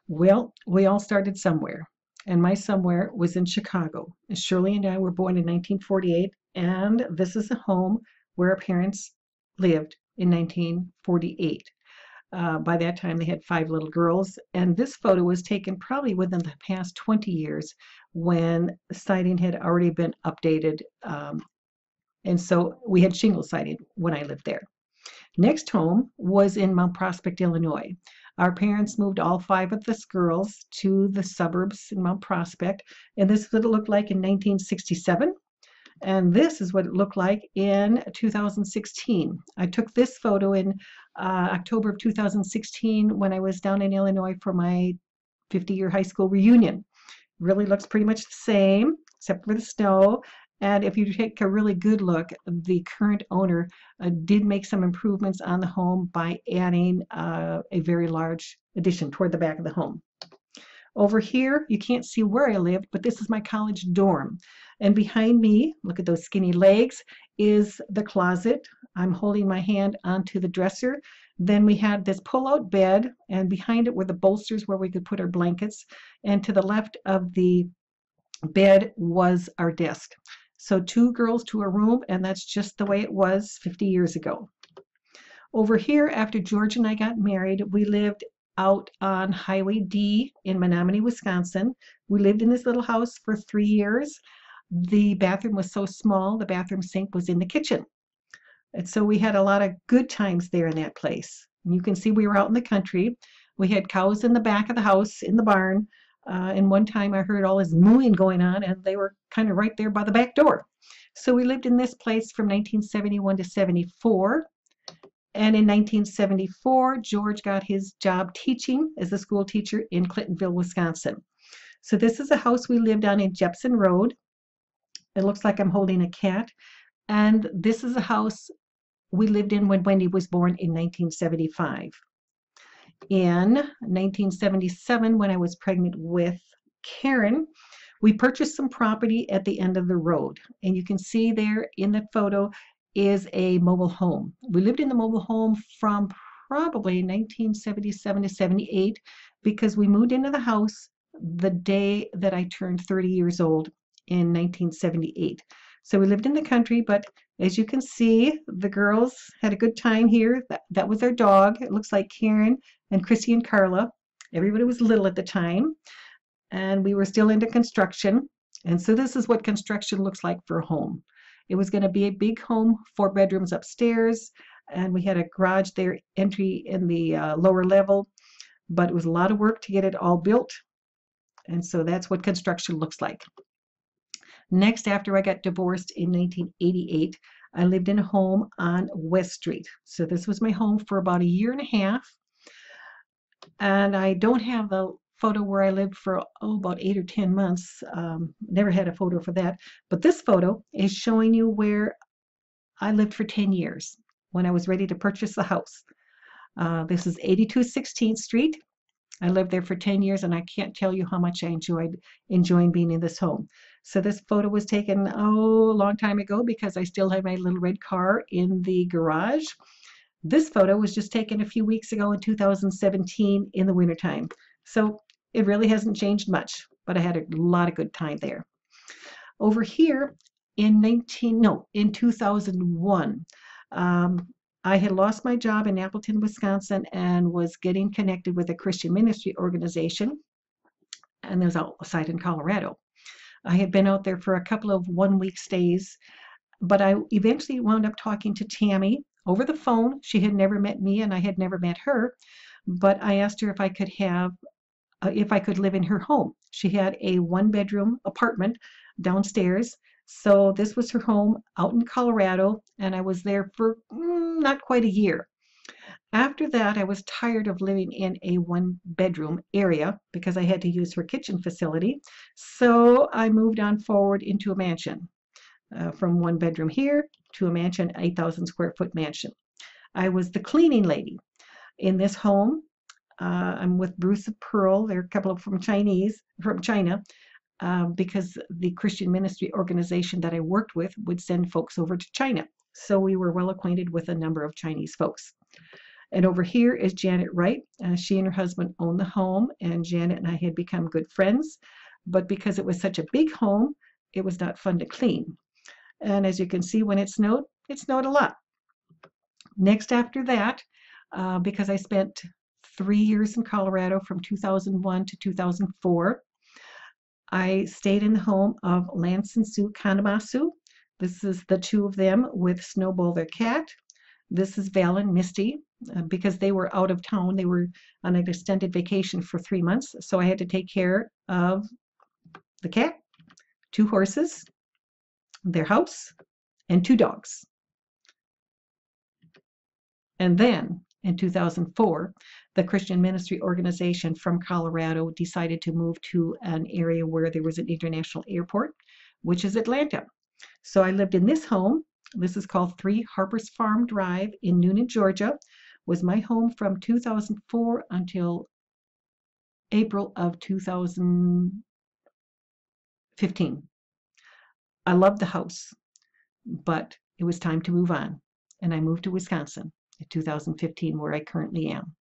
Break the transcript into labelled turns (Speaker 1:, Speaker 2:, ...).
Speaker 1: Well, we all started somewhere, and my somewhere was in Chicago. Shirley and I were born in 1948, and this is a home where our parents lived in 1948. By that time, they had five little girls, and this photo was taken probably within the past 20 years when siding had already been updated. And so we had shingle siding when I lived there. Next home was in Mount Prospect, Illinois. Our parents moved all five of us girls to the suburbs in Mount Prospect, and this is what it looked like in 1967. And this is what it looked like in 2016. I took this photo in October of 2016 when I was down in Illinois for my 50-year high school reunion. Really looks pretty much the same, except for the snow. And if you take a really good look, the current owner did make some improvements on the home by adding a very large addition toward the back of the home. Over here, you can't see where I lived, but this is my college dorm. And behind me, look at those skinny legs, is the closet. I'm holding my hand onto the dresser. Then we had this pull-out bed, and behind it were the bolsters where we could put our blankets. And to the left of the bed was our desk. So two girls to a room, and that's just the way it was 50 years ago. Over here, after George and I got married, we lived out on Highway D in Menominee, Wisconsin. We lived in this little house for 3 years. The bathroom was so small, the bathroom sink was in the kitchen. And so we had a lot of good times there in that place. And you can see we were out in the country. We had cows in the back of the house, in the barn. And one time I heard all this mooing going on, and they were kind of right there by the back door. So we lived in this place from 1971 to 74. And in 1974, George got his job teaching as a school teacher in Clintonville, Wisconsin. So this is a house we lived on in Jepson Road. It looks like I'm holding a cat. And this is a house we lived in when Wendy was born in 1975. In 1977, when I was pregnant with Karen, we purchased some property at the end of the road. And you can see there in the photo is a mobile home. We lived in the mobile home from probably 1977 to 78 because we moved into the house the day that I turned 30 years old in 1978. So we lived in the country, but as you can see, the girls had a good time here. That was our dog. It looks like Karen and Chrissy and Carla. Everybody was little at the time, and we were still into construction. And so this is what construction looks like for a home. It was going to be a big home, 4 bedrooms upstairs, and we had a garage there, entry in the lower level, but it was a lot of work to get it all built. And so that's what construction looks like. Next, after I got divorced in 1988, I lived in a home on West Street. So this was my home for about a year and a half. And I don't have the photo where I lived for about 8 or 10 months. Never had a photo for that. But this photo is showing you where I lived for 10 years when I was ready to purchase the house. This is 82 16th Street. I lived there for 10 years, and I can't tell you how much I enjoying being in this home. So this photo was taken, a long time ago because I still have my little red car in the garage. This photo was just taken a few weeks ago in 2017 in the wintertime. So it really hasn't changed much, but I had a lot of good time there. Over here in 2001, I had lost my job in Appleton, Wisconsin, and was getting connected with a Christian ministry organization, and it was outside in Colorado. I had been out there for a couple of one-week stays, but I eventually wound up talking to Tammy over the phone. She had never met me, and I had never met her, but I asked her if I could live in her home. She had a 1-bedroom apartment downstairs. So this was her home out in Colorado, and I was there for not quite a year. After that, I was tired of living in a 1-bedroom area because I had to use her kitchen facility. So I moved on forward into a mansion, from 1 bedroom here to a mansion, 8,000 square foot mansion. I was the cleaning lady in this home. I'm with Bruce of Pearl. They're a couple from China. Because the Christian ministry organization that I worked with would send folks over to China. So we were well acquainted with a number of Chinese folks. And over here is Janet Wright. She and her husband owned the home, and Janet and I had become good friends. But because it was such a big home, it was not fun to clean. And as you can see, when it snowed a lot. Next after that, because I spent 3 years in Colorado from 2001 to 2004, I stayed in the home of Lance and Sue Kanemasu. This is the two of them with Snowball their cat. This is Val and Misty. Because they were out of town, they were on an extended vacation for 3 months, so I had to take care of the cat, 2 horses, their house, and 2 dogs. And then in 2004, the Christian ministry organization from Colorado decided to move to an area where there was an international airport, which is Atlanta. So I lived in this home. This is called 3 Harper's Farm Drive in Noonan, Georgia. Was my home from 2004 until April of 2015. I loved the house, but it was time to move on, and I moved to Wisconsin in 2015, where I currently am.